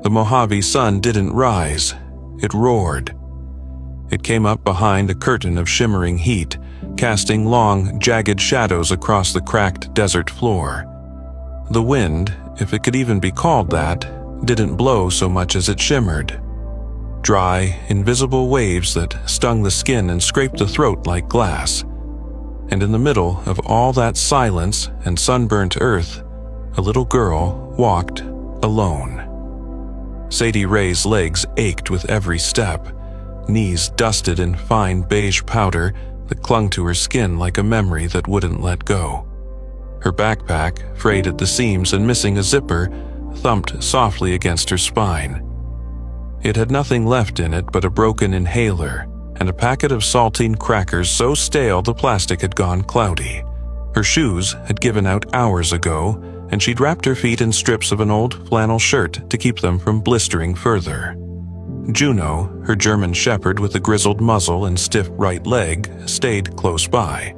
The Mojave sun didn't rise, it roared. It came up behind a curtain of shimmering heat, casting long, jagged shadows across the cracked desert floor. The wind, if it could even be called that, didn't blow so much as it shimmered. Dry, invisible waves that stung the skin and scraped the throat like glass. And in the middle of all that silence and sunburnt earth, a little girl walked alone. Sadie Ray's legs ached with every step, knees dusted in fine beige powder that clung to her skin like a memory that wouldn't let go. Her backpack, frayed at the seams and missing a zipper, thumped softly against her spine. It had nothing left in it but a broken inhaler and a packet of saltine crackers so stale the plastic had gone cloudy. Her shoes had given out hours ago, and she'd wrapped her feet in strips of an old flannel shirt to keep them from blistering further. Juno, her German shepherd with a grizzled muzzle and stiff right leg, stayed close by.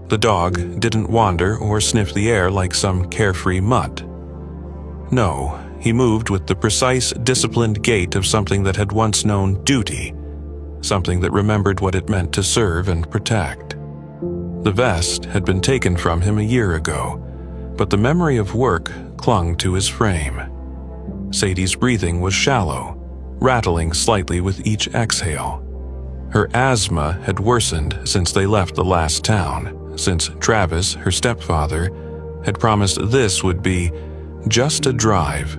The dog didn't wander or sniff the air like some carefree mutt. No, he moved with the precise, disciplined gait of something that had once known duty, something that remembered what it meant to serve and protect. The vest had been taken from him a year ago, but the memory of work clung to his frame. Sadie's breathing was shallow, rattling slightly with each exhale. Her asthma had worsened since they left the last town, since Travis, her stepfather, had promised this would be just a drive,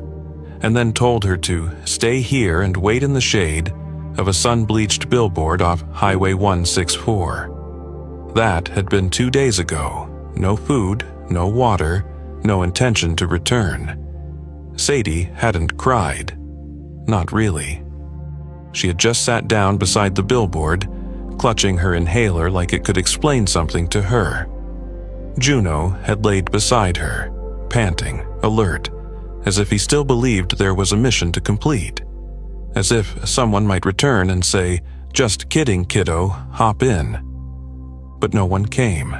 and then told her to stay here and wait in the shade of a sun-bleached billboard off Highway 164. That had been 2 days ago. No food, no water, no intention to return. Sadie hadn't cried. Not really. She had just sat down beside the billboard, clutching her inhaler like it could explain something to her. Juno had laid beside her, panting, alert, as if he still believed there was a mission to complete. As if someone might return and say, "Just kidding, kiddo, hop in." But no one came.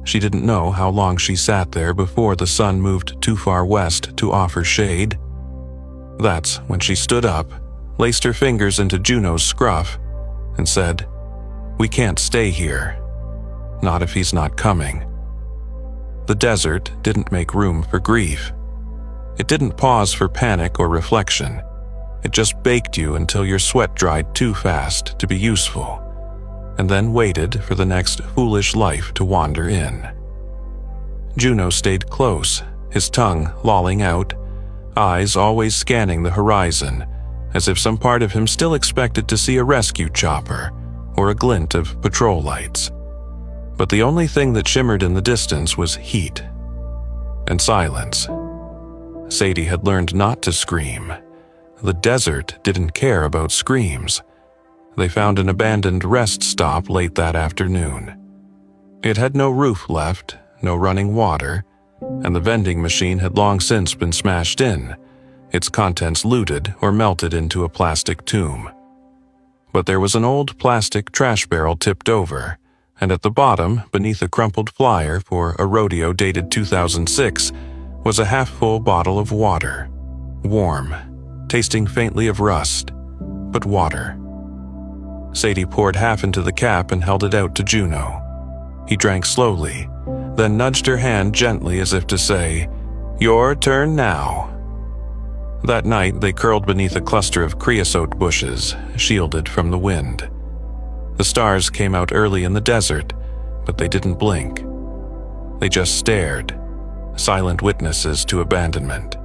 She didn't know how long she sat there before the sun moved too far west to offer shade. That's when she stood up, laced her fingers into Juno's scruff, and said, "We can't stay here. Not if he's not coming." The desert didn't make room for grief. It didn't pause for panic or reflection. It just baked you until your sweat dried too fast to be useful, and then waited for the next foolish life to wander in. Juno stayed close, his tongue lolling out, eyes always scanning the horizon, as if some part of him still expected to see a rescue chopper or a glint of patrol lights. But the only thing that shimmered in the distance was heat and silence. Sadie had learned not to scream. The desert didn't care about screams. They found an abandoned rest stop late that afternoon. It had no roof left, no running water, and the vending machine had long since been smashed in, its contents looted or melted into a plastic tomb. But there was an old plastic trash barrel tipped over, and at the bottom, beneath a crumpled flyer for a rodeo dated 2006, was a half-full bottle of water. Warm, tasting faintly of rust, but water. Sadie poured half into the cap and held it out to Juno. He drank slowly, then nudged her hand gently as if to say, "Your turn now." That night they curled beneath a cluster of creosote bushes, shielded from the wind. The stars came out early in the desert, but they didn't blink. They just stared, silent witnesses to abandonment.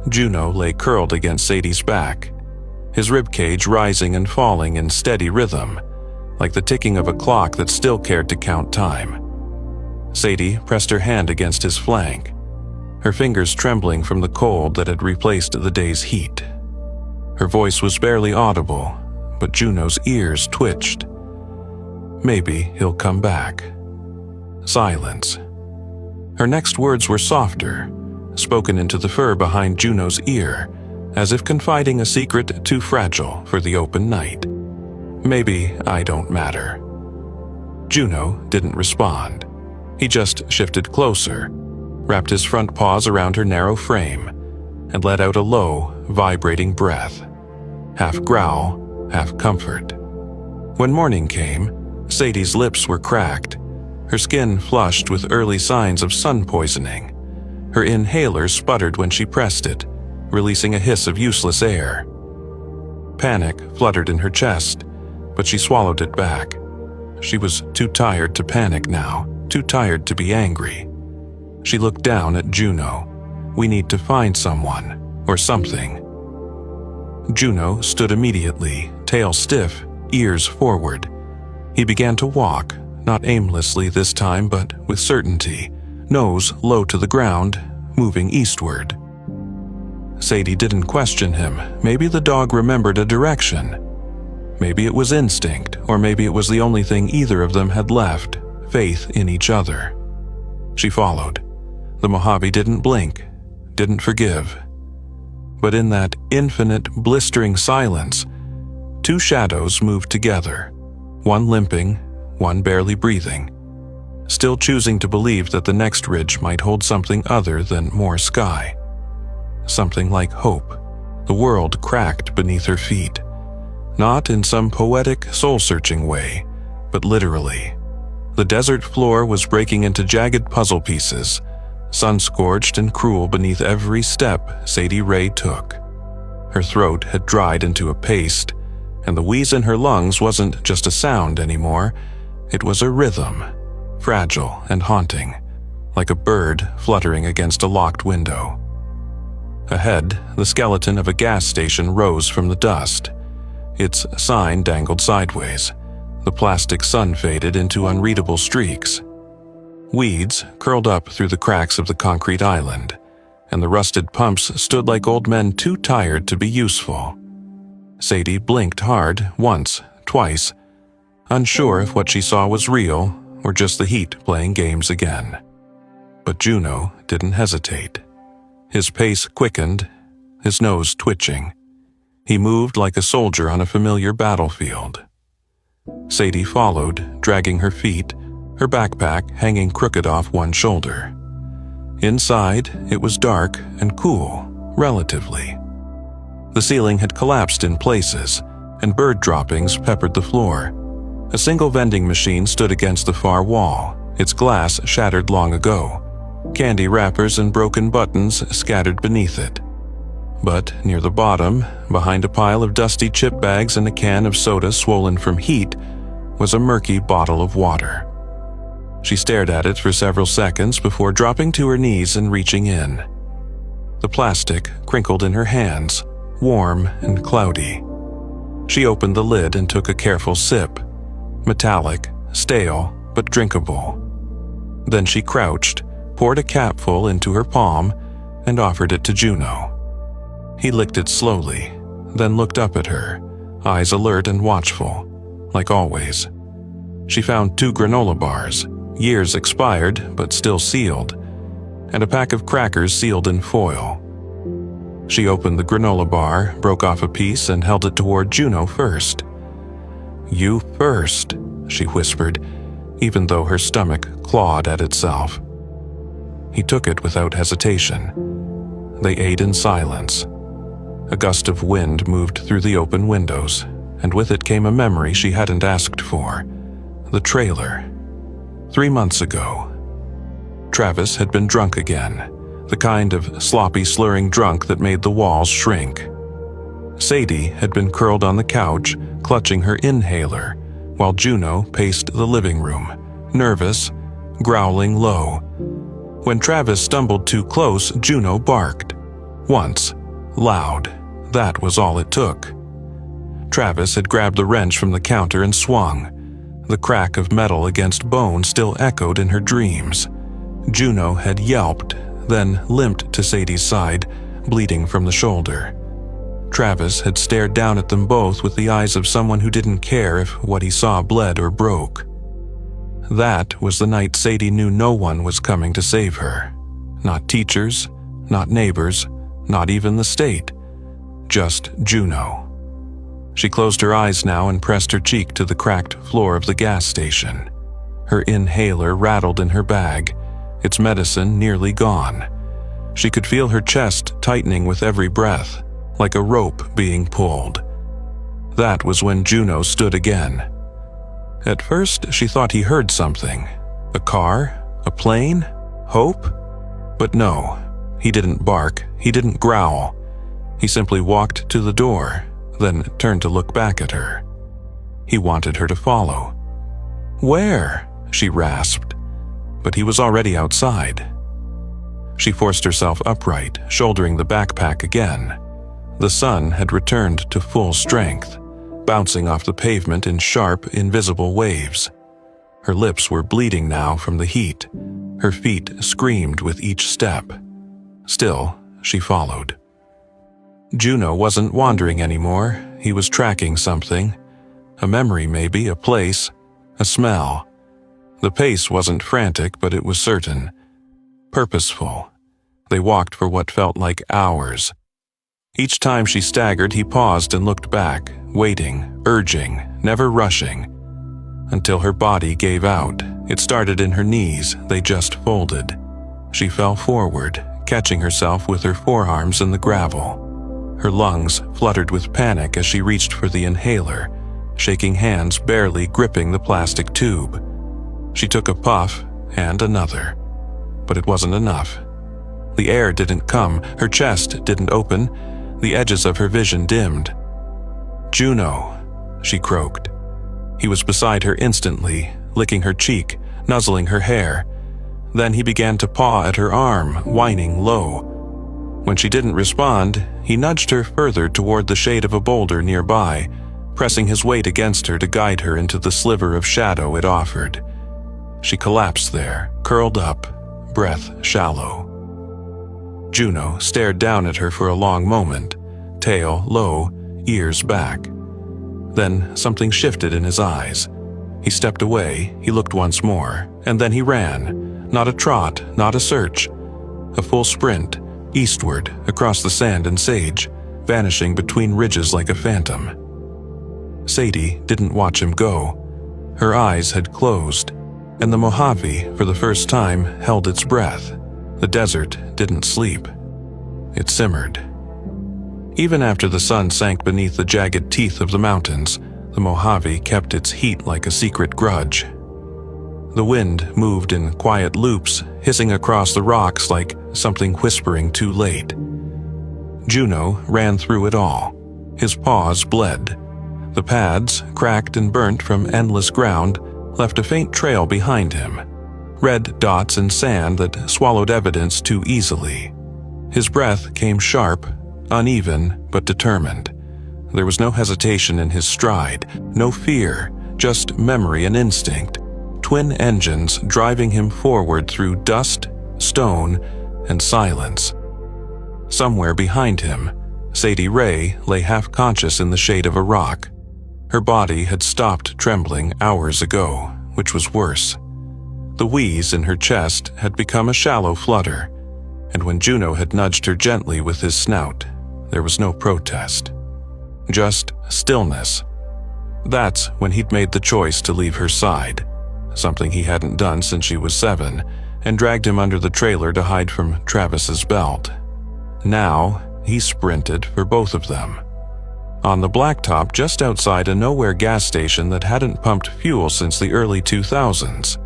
Juno lay curled against Sadie's back, his ribcage rising and falling in steady rhythm, like the ticking of a clock that still cared to count time. Sadie pressed her hand against his flank, her fingers trembling from the cold that had replaced the day's heat. Her voice was barely audible, but Juno's ears twitched. Maybe he'll come back. Silence. Her next words were softer, spoken into the fur behind Juno's ear, as if confiding a secret too fragile for the open night. "Maybe I don't matter." Juno didn't respond. He just shifted closer, wrapped his front paws around her narrow frame, and let out a low, vibrating breath, half growl, half comfort. When morning came, Sadie's lips were cracked, her skin flushed with early signs of sun poisoning. Her inhaler sputtered when she pressed it, releasing a hiss of useless air. Panic fluttered in her chest, but she swallowed it back. She was too tired to panic now, too tired to be angry. She looked down at Juno. We need to find someone, or something. Juno stood immediately, tail stiff, ears forward. He began to walk, not aimlessly this time, but with certainty, nose low to the ground, moving eastward. Sadie didn't question him. Maybe the dog remembered a direction. Maybe it was instinct, or maybe it was the only thing either of them had left, faith in each other. She followed. The Mojave didn't blink, didn't forgive. But in that infinite, blistering silence, two shadows moved together, one limping, one barely breathing, still choosing to believe that the next ridge might hold something other than more sky. Something like hope. The world cracked beneath her feet. Not in some poetic, soul-searching way, but literally. The desert floor was breaking into jagged puzzle pieces, sun-scorched and cruel beneath every step Sadie Ray took. Her throat had dried into a paste, and the wheeze in her lungs wasn't just a sound anymore, it was a rhythm, fragile and haunting, like a bird fluttering against a locked window. Ahead, the skeleton of a gas station rose from the dust. Its sign dangled sideways. The plastic sun faded into unreadable streaks. Weeds curled up through the cracks of the concrete island, and the rusted pumps stood like old men too tired to be useful. Sadie blinked hard once, twice, unsure if what she saw was real or just the heat playing games again. But Juno didn't hesitate. His pace quickened, his nose twitching. He moved like a soldier on a familiar battlefield. Sadie followed, dragging her feet, her backpack hanging crooked off one shoulder. Inside, it was dark and cool, relatively. The ceiling had collapsed in places, and bird droppings peppered the floor. A single vending machine stood against the far wall, its glass shattered long ago. Candy wrappers and broken buttons scattered beneath it. But near the bottom, behind a pile of dusty chip bags and a can of soda swollen from heat, was a murky bottle of water. She stared at it for several seconds before dropping to her knees and reaching in. The plastic crinkled in her hands, warm and cloudy. She opened the lid and took a careful sip. Metallic, stale, but drinkable. Then she crouched, poured a capful into her palm, and offered it to Juno. He licked it slowly, then looked up at her, eyes alert and watchful, like always. She found 2 granola bars, years expired but still sealed, and a pack of crackers sealed in foil. She opened the granola bar, broke off a piece, and held it toward Juno first. "You first," she whispered, even though her stomach clawed at itself. He took it without hesitation. They ate in silence. A gust of wind moved through the open windows, and with it came a memory she hadn't asked for. The trailer. 3 months ago. Travis had been drunk again, the kind of sloppy, slurring drunk that made the walls shrink. Sadie had been curled on the couch, clutching her inhaler, while Juno paced the living room, nervous, growling low. When Travis stumbled too close, Juno barked. Once, loud. That was all it took. Travis had grabbed the wrench from the counter and swung. The crack of metal against bone still echoed in her dreams. Juno had yelped, then limped to Sadie's side, bleeding from the shoulder. Travis had stared down at them both with the eyes of someone who didn't care if what he saw bled or broke. That was the night Sadie knew no one was coming to save her. Not teachers, not neighbors, not even the state. Just Juno. She closed her eyes now and pressed her cheek to the cracked floor of the gas station. Her inhaler rattled in her bag, its medicine nearly gone. She could feel her chest tightening with every breath, like a rope being pulled. That was when Juno stood again. At first, she thought he heard something. A car? A plane? Hope? But no, he didn't bark, he didn't growl. He simply walked to the door, then turned to look back at her. He wanted her to follow. "Where?" she rasped, but he was already outside. She forced herself upright, shouldering the backpack again. The sun had returned to full strength, bouncing off the pavement in sharp, invisible waves. Her lips were bleeding now from the heat. Her feet screamed with each step. Still, she followed. Juno wasn't wandering anymore. He was tracking something. A memory maybe, a place, a smell. The pace wasn't frantic, but it was certain. Purposeful. They walked for what felt like hours. Each time she staggered, he paused and looked back, waiting, urging, never rushing. Until her body gave out. It started in her knees, they just folded. She fell forward, catching herself with her forearms in the gravel. Her lungs fluttered with panic as she reached for the inhaler, shaking hands barely gripping the plastic tube. She took a puff and another, but it wasn't enough. The air didn't come, her chest didn't open, the edges of her vision dimmed. "Juno," she croaked. He was beside her instantly, licking her cheek, nuzzling her hair. Then he began to paw at her arm, whining low. When she didn't respond, he nudged her further toward the shade of a boulder nearby, pressing his weight against her to guide her into the sliver of shadow it offered. She collapsed there, curled up, breath shallow. Juno stared down at her for a long moment, tail low, ears back. Then something shifted in his eyes. He stepped away, he looked once more, and then he ran. Not a trot, not a search. A full sprint, eastward, across the sand and sage, vanishing between ridges like a phantom. Sadie didn't watch him go. Her eyes had closed, and the Mojave, for the first time, held its breath. The desert didn't sleep. It simmered. Even after the sun sank beneath the jagged teeth of the mountains, the Mojave kept its heat like a secret grudge. The wind moved in quiet loops, hissing across the rocks like something whispering too late. Juno ran through it all. His paws bled. The pads, cracked and burnt from endless ground, left a faint trail behind him. Red dots in sand that swallowed evidence too easily. His breath came sharp, uneven, but determined. There was no hesitation in his stride, no fear, just memory and instinct. Twin engines driving him forward through dust, stone, and silence. Somewhere behind him, Sadie Ray lay half-conscious in the shade of a rock. Her body had stopped trembling hours ago, which was worse. The wheeze in her chest had become a shallow flutter, and when Juno had nudged her gently with his snout, there was no protest. Just stillness. That's when he'd made the choice to leave her side, something he hadn't done since she was 7, and dragged him under the trailer to hide from Travis's belt. Now, he sprinted for both of them. On the blacktop just outside a nowhere gas station that hadn't pumped fuel since the early 2000s,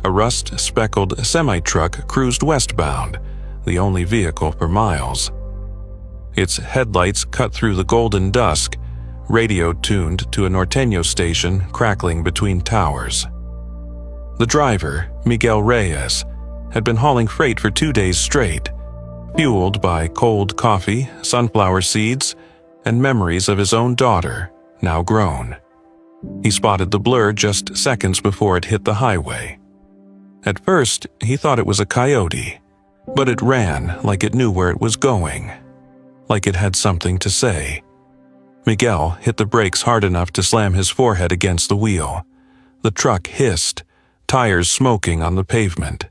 a rust-speckled semi-truck cruised westbound, the only vehicle for miles. Its headlights cut through the golden dusk, radio tuned to a Norteño station crackling between towers. The driver, Miguel Reyes, had been hauling freight for 2 days straight, fueled by cold coffee, sunflower seeds, and memories of his own daughter, now grown. He spotted the blur just seconds before it hit the highway. At first, he thought it was a coyote, but it ran like it knew where it was going, like it had something to say. Miguel hit the brakes hard enough to slam his forehead against the wheel. The truck hissed, tires smoking on the pavement.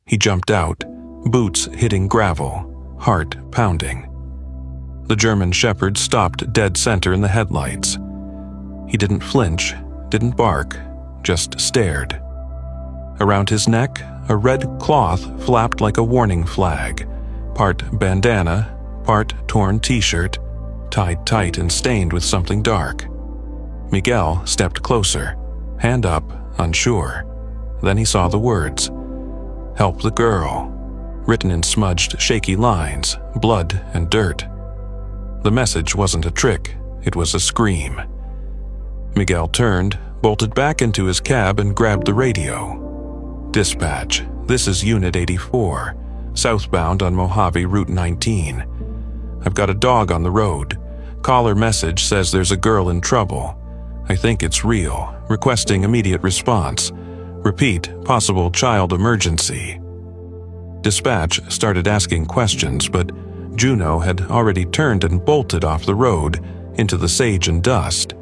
He jumped out, boots hitting gravel, heart pounding. The German Shepherd stopped dead center in the headlights. He didn't flinch, didn't bark, just stared. Around his neck, a red cloth flapped like a warning flag, part bandana, part torn t-shirt, tied tight and stained with something dark. Miguel stepped closer, hand up, unsure. Then he saw the words, "Help the girl," written in smudged, shaky lines, blood and dirt. The message wasn't a trick, it was a scream. Miguel turned, bolted back into his cab and grabbed the radio. "Dispatch, this is Unit 84, southbound on Mojave Route 19. I've got a dog on the road. Caller message says there's a girl in trouble. I think it's real, requesting immediate response. Repeat, possible child emergency." Dispatch started asking questions, but Juno had already turned and bolted off the road into the sage and dust.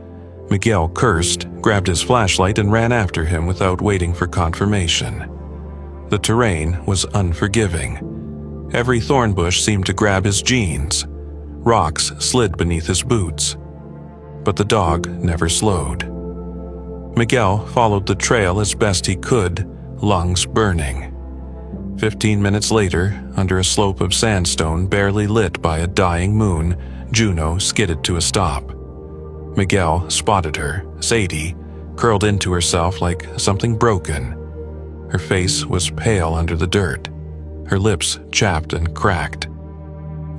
Miguel cursed, grabbed his flashlight and ran after him without waiting for confirmation. The terrain was unforgiving. Every thorn bush seemed to grab his jeans. Rocks slid beneath his boots. But the dog never slowed. Miguel followed the trail as best he could, lungs burning. 15 minutes later, under a slope of sandstone barely lit by a dying moon, Juno skidded to a stop. Miguel spotted her, Sadie, curled into herself like something broken. Her face was pale under the dirt, her lips chapped and cracked.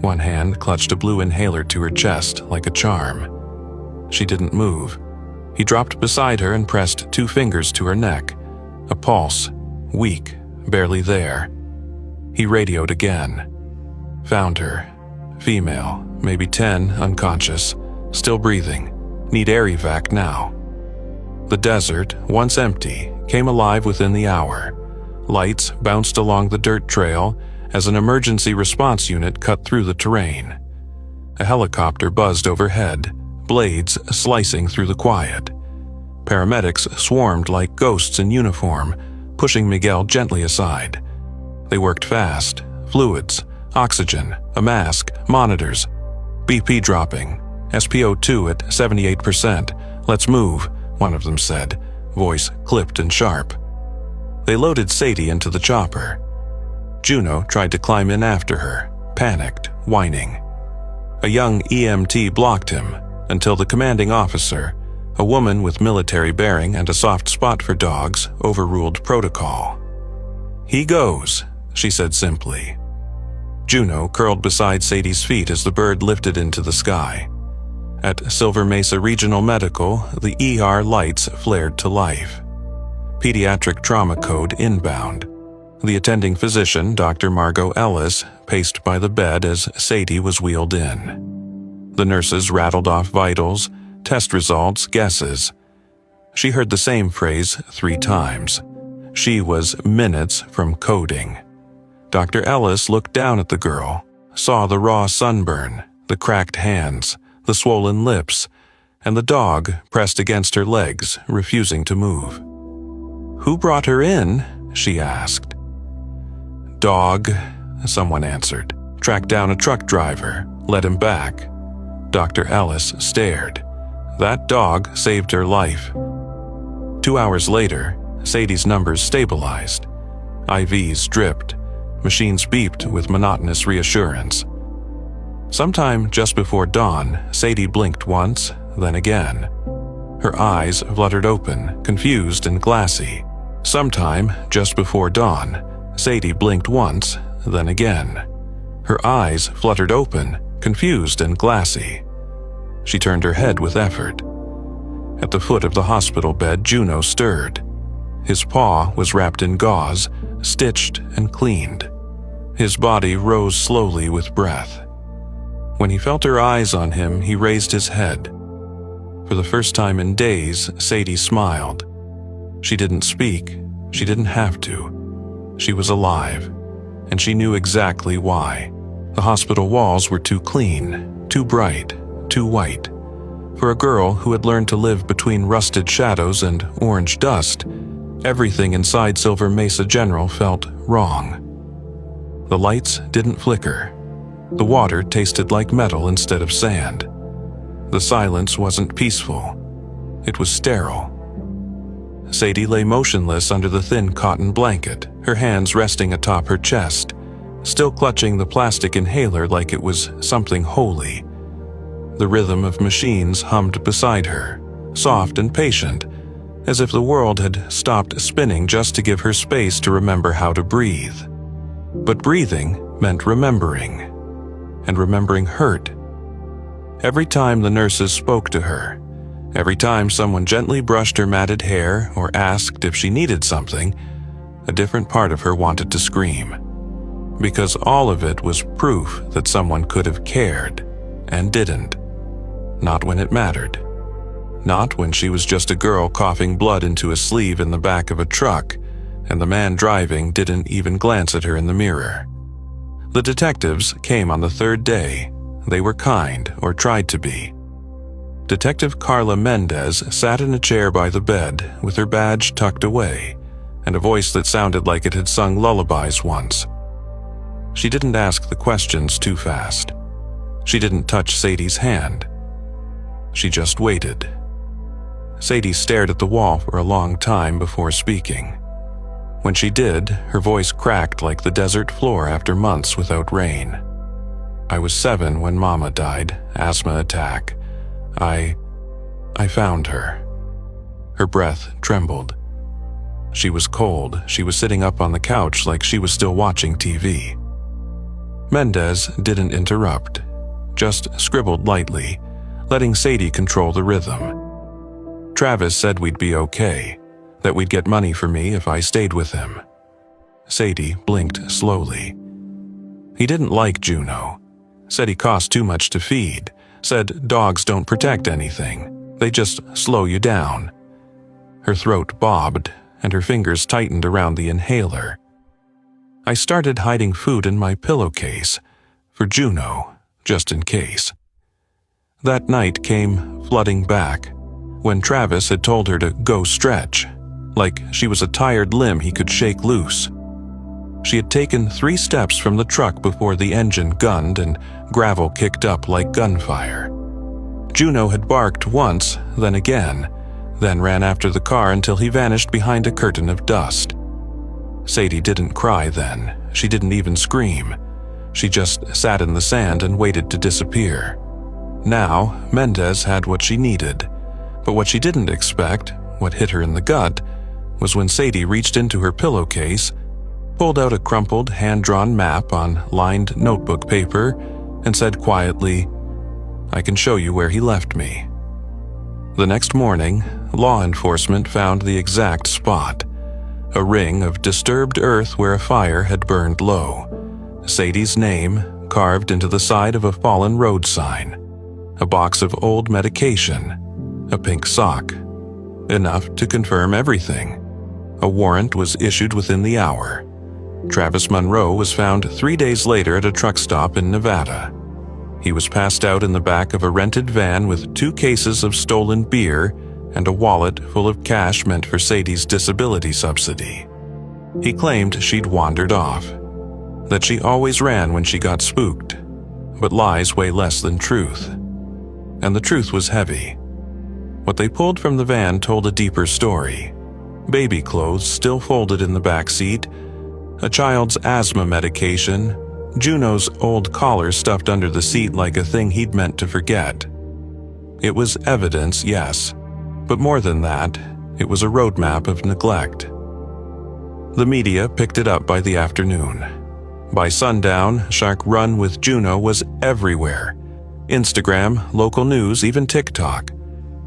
One hand clutched a blue inhaler to her chest like a charm. She didn't move. He dropped beside her and pressed 2 fingers to her neck. A pulse, weak, barely there. He radioed again. Found her. Female, maybe 10, unconscious, still breathing. Need air evac now. The desert, once empty, came alive within the hour. Lights bounced along the dirt trail as an emergency response unit cut through the terrain. A helicopter buzzed overhead, blades slicing through the quiet. Paramedics swarmed like ghosts in uniform, pushing Miguel gently aside. They worked fast. Fluids, oxygen, a mask, monitors. BP dropping. SpO2 at 78%. "Let's move," one of them said, voice clipped and sharp. They loaded Sadie into the chopper. Juno tried to climb in after her, panicked, whining. A young EMT blocked him until the commanding officer, a woman with military bearing and a soft spot for dogs, overruled protocol. "He goes," she said simply. Juno curled beside Sadie's feet as the bird lifted into the sky. At Silver Mesa Regional Medical, the ER lights flared to life. Pediatric trauma code inbound. The attending physician, Dr. Margot Ellis, paced by the bed as Sadie was wheeled in. The nurses rattled off vitals, test results, guesses. She heard the same phrase 3 times. She was minutes from coding. Dr. Ellis looked down at the girl, saw the raw sunburn, the cracked hands, the swollen lips, and the dog pressed against her legs, refusing to move. "Who brought her in?" she asked. "Dog," someone answered. "Tracked down a truck driver, led him back." Dr. Ellis stared. That dog saved her life. 2 hours later, Sadie's numbers stabilized. IVs dripped. Machines beeped with monotonous reassurance. Sometime just before dawn, Sadie blinked once, then again. Her eyes fluttered open, confused and glassy. Sometime just before dawn, Sadie blinked once, then again. Her eyes fluttered open, confused and glassy. She turned her head with effort. At the foot of the hospital bed, Juno stirred. His paw was wrapped in gauze, stitched and cleaned. His body rose slowly with breath. When he felt her eyes on him, he raised his head. For the first time in days, Sadie smiled. She didn't speak. She didn't have to. She was alive, and she knew exactly why. The hospital walls were too clean, too bright, too white. For a girl who had learned to live between rusted shadows and orange dust, everything inside Silver Mesa General felt wrong. The lights didn't flicker. The water tasted like metal instead of sand. The silence wasn't peaceful. It was sterile. Sadie lay motionless under the thin cotton blanket, her hands resting atop her chest, still clutching the plastic inhaler like it was something holy. The rhythm of machines hummed beside her, soft and patient, as if the world had stopped spinning just to give her space to remember how to breathe. But breathing meant remembering, and remembering hurt. Every time the nurses spoke to her, every time someone gently brushed her matted hair or asked if she needed something, a different part of her wanted to scream. Because all of it was proof that someone could have cared, and didn't. Not when it mattered. Not when she was just a girl coughing blood into a sleeve in the back of a truck, and the man driving didn't even glance at her in the mirror. The detectives came on the third day. They were kind, or tried to be. Detective Carla Mendez sat in a chair by the bed with her badge tucked away, and a voice that sounded like it had sung lullabies once. She didn't ask the questions too fast. She didn't touch Sadie's hand. She just waited. Sadie stared at the wall for a long time before speaking. When she did, her voice cracked like the desert floor after months without rain. "I was 7 when Mama died, asthma attack. I found her." Her breath trembled. She was cold. She was sitting up on the couch like she was still watching TV. Mendez didn't interrupt, just scribbled lightly, letting Sadie control the rhythm. "Travis said we'd be okay, that we'd get money for me if I stayed with him." Sadie blinked slowly. He didn't like Juno. Said he cost too much to feed. Said dogs don't protect anything. They just slow you down. Her throat bobbed, and her fingers tightened around the inhaler. "I started hiding food in my pillowcase, for Juno, just in case." That night came flooding back, when Travis had told her to go stretch, like she was a tired limb he could shake loose. She had taken 3 steps from the truck before the engine gunned and gravel kicked up like gunfire. Juno had barked once, then again, then ran after the car until he vanished behind a curtain of dust. Sadie didn't cry then. She didn't even scream. She just sat in the sand and waited to disappear. Now, Mendez had what she needed. But what she didn't expect, what hit her in the gut, was when Sadie reached into her pillowcase, pulled out a crumpled, hand-drawn map on lined notebook paper, and said quietly, "I can show you where he left me." The next morning, law enforcement found the exact spot, a ring of disturbed earth where a fire had burned low, Sadie's name carved into the side of a fallen road sign, a box of old medication, a pink sock. Enough to confirm everything. A warrant was issued within the hour. Travis Monroe was found 3 days later at a truck stop in Nevada. He was passed out in the back of a rented van with 2 cases of stolen beer and a wallet full of cash meant for Sadie's disability subsidy. He claimed she'd wandered off, that she always ran when she got spooked, but lies weigh less than truth. And the truth was heavy. What they pulled from the van told a deeper story. Baby clothes still folded in the back seat, a child's asthma medication, Juno's old collar stuffed under the seat like a thing he'd meant to forget. It was evidence, yes, but more than that, it was a roadmap of neglect. The media picked it up by the afternoon. By sundown, Shark Run with Juno was everywhere. Instagram, local news, even TikTok.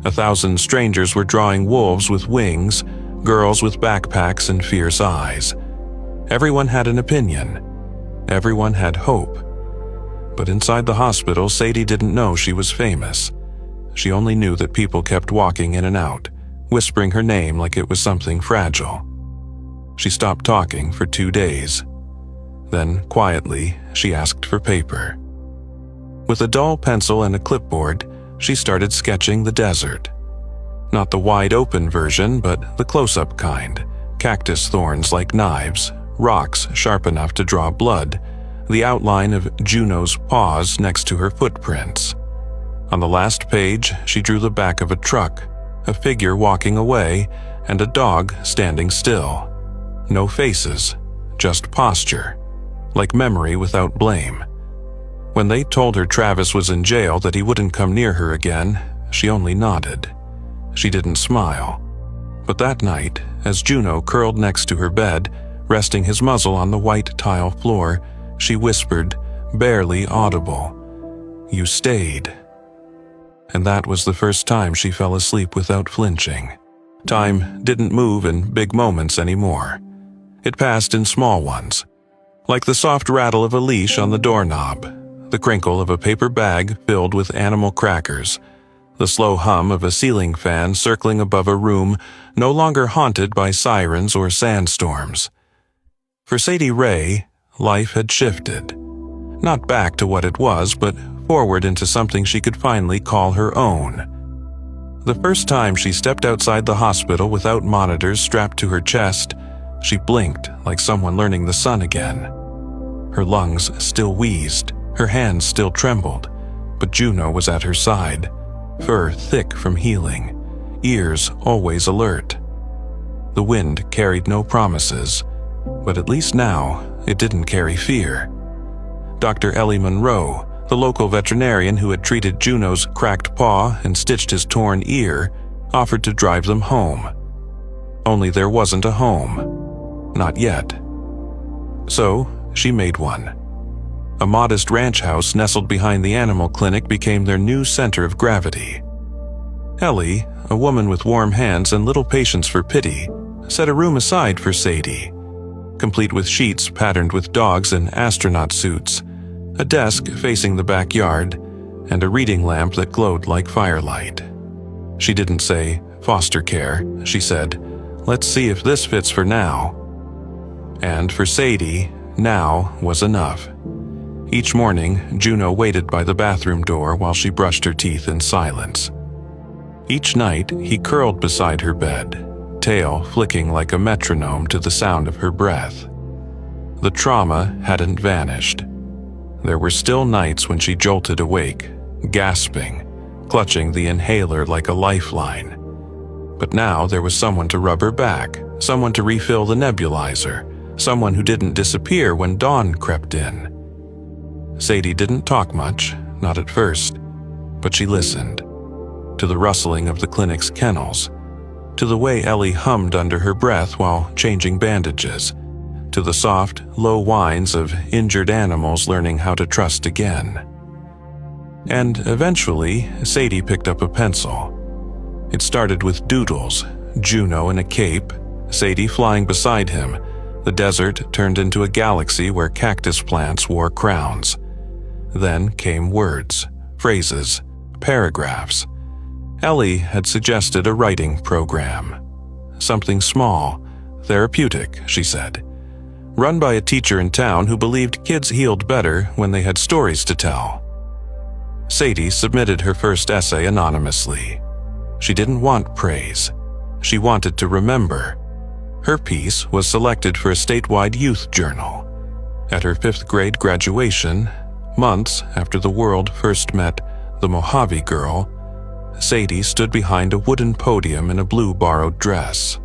1,000 strangers were drawing wolves with wings, girls with backpacks and fierce eyes. Everyone had an opinion. Everyone had hope. But inside the hospital, Sadie didn't know she was famous. She only knew that people kept walking in and out, whispering her name like it was something fragile. She stopped talking for 2 days. Then, quietly, she asked for paper. With a dull pencil and a clipboard, she started sketching the desert. Not the wide-open version, but the close-up kind. Cactus thorns like knives, rocks sharp enough to draw blood, the outline of Juno's paws next to her footprints. On the last page, she drew the back of a truck, a figure walking away, and a dog standing still. No faces, just posture. like memory without blame. When they told her Travis was in jail, that he wouldn't come near her again, she only nodded. She didn't smile. But that night, as Juno curled next to her bed, resting his muzzle on the white tile floor, she whispered, barely audible, "You stayed." And that was the first time she fell asleep without flinching. Time didn't move in big moments anymore. It passed in small ones, like the soft rattle of a leash on the doorknob, the crinkle of a paper bag filled with animal crackers, the slow hum of a ceiling fan circling above a room no longer haunted by sirens or sandstorms. For Sadie Ray, life had shifted. Not back to what it was, but forward into something she could finally call her own. The first time she stepped outside the hospital without monitors strapped to her chest, she blinked like someone learning the sun again. Her lungs still wheezed, her hands still trembled, but Juno was at her side, fur thick from healing, ears always alert. The wind carried no promises, but at least now it didn't carry fear. Dr. Ellie Monroe, the local veterinarian who had treated Juno's cracked paw and stitched his torn ear, offered to drive them home. Only there wasn't a home. Not yet. So she made one. A modest ranch house nestled behind the animal clinic became their new center of gravity. Ellie, a woman with warm hands and little patience for pity, set a room aside for Sadie, complete with sheets patterned with dogs in astronaut suits, a desk facing the backyard, and a reading lamp that glowed like firelight. She didn't say, "foster care," she said, "Let's see if this fits for now." And for Sadie, now was enough. Each morning, Juno waited by the bathroom door while she brushed her teeth in silence. Each night, he curled beside her bed, tail flicking like a metronome to the sound of her breath. The trauma hadn't vanished. There were still nights when she jolted awake, gasping, clutching the inhaler like a lifeline. But now there was someone to rub her back, someone to refill the nebulizer, someone who didn't disappear when dawn crept in. Sadie didn't talk much, not at first, but she listened. To the rustling of the clinic's kennels, to the way Ellie hummed under her breath while changing bandages, to the soft, low whines of injured animals learning how to trust again. And eventually, Sadie picked up a pencil. It started with doodles, Juno in a cape, Sadie flying beside him. The desert turned into a galaxy where cactus plants wore crowns. Then came words, phrases, paragraphs. Ellie had suggested a writing program. Something small, therapeutic, she said. Run by a teacher in town who believed kids healed better when they had stories to tell. Sadie submitted her first essay anonymously. She didn't want praise. She wanted to remember. Her piece was selected for a statewide youth journal. At her 5th grade graduation, months after the world first met the Mojave Girl, Sadie stood behind a wooden podium in a blue borrowed dress.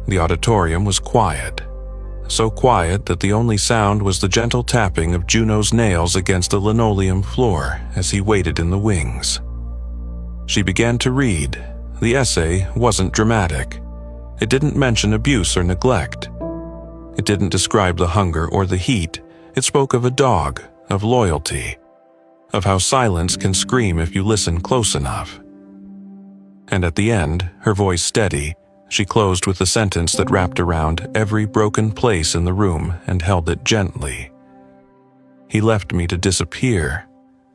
The auditorium was quiet. So quiet that the only sound was the gentle tapping of Juno's nails against the linoleum floor as he waited in the wings. She began to read. The essay wasn't dramatic. It didn't mention abuse or neglect. It didn't describe the hunger or the heat. It spoke of a dog, of loyalty, of how silence can scream if you listen close enough. And at the end, her voice steady, she closed with a sentence that wrapped around every broken place in the room and held it gently. He left me to disappear,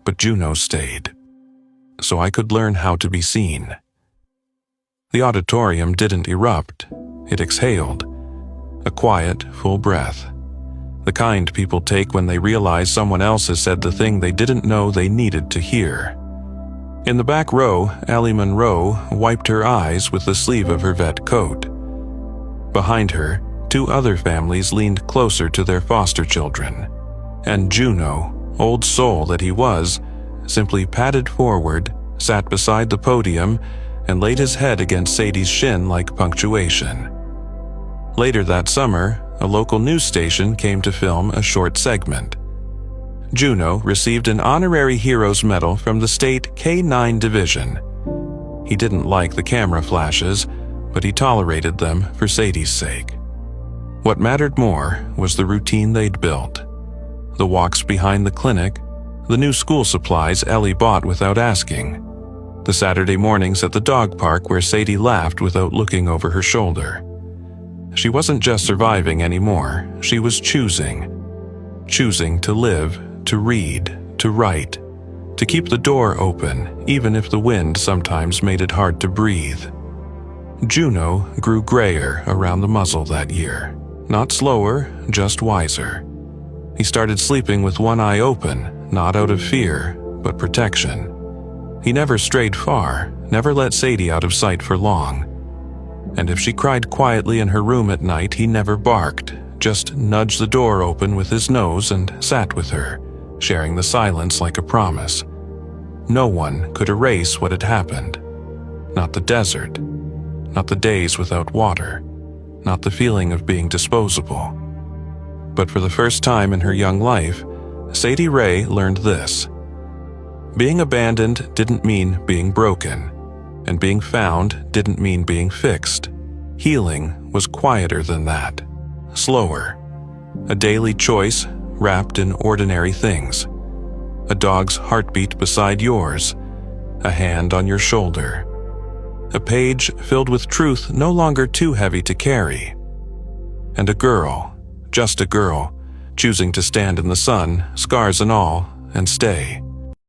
but Juno stayed, so I could learn how to be seen. The auditorium didn't erupt, it exhaled, a quiet, full breath, the kind people take when they realize someone else has said the thing they didn't know they needed to hear. In the back row, Ellie Monroe wiped her eyes with the sleeve of her vet coat. Behind her, 2 other families leaned closer to their foster children, and Juno, old soul that he was, simply padded forward, sat beside the podium, and laid his head against Sadie's shin like punctuation. Later that summer, a local news station came to film a short segment. Juno received an honorary hero's medal from the state K-9 division. He didn't like the camera flashes, but he tolerated them for Sadie's sake. What mattered more was the routine they'd built. The walks behind the clinic, the new school supplies Ellie bought without asking, the Saturday mornings at the dog park where Sadie laughed without looking over her shoulder. She wasn't just surviving anymore, she was choosing. Choosing to live, to read, to write, to keep the door open, even if the wind sometimes made it hard to breathe. Juno grew grayer around the muzzle that year. Not slower, just wiser. He started sleeping with one eye open, not out of fear, but protection. He never strayed far, never let Sadie out of sight for long. And if she cried quietly in her room at night, he never barked, just nudged the door open with his nose and sat with her, sharing the silence like a promise. No one could erase what had happened. Not the desert, not the days without water, not the feeling of being disposable. But for the first time in her young life, Sadie Ray learned this. Being abandoned didn't mean being broken, and being found didn't mean being fixed. Healing was quieter than that, slower. A daily choice wrapped in ordinary things. A dog's heartbeat beside yours, a hand on your shoulder. A page filled with truth no longer too heavy to carry. And a girl, just a girl, choosing to stand in the sun, scars and all, and stay.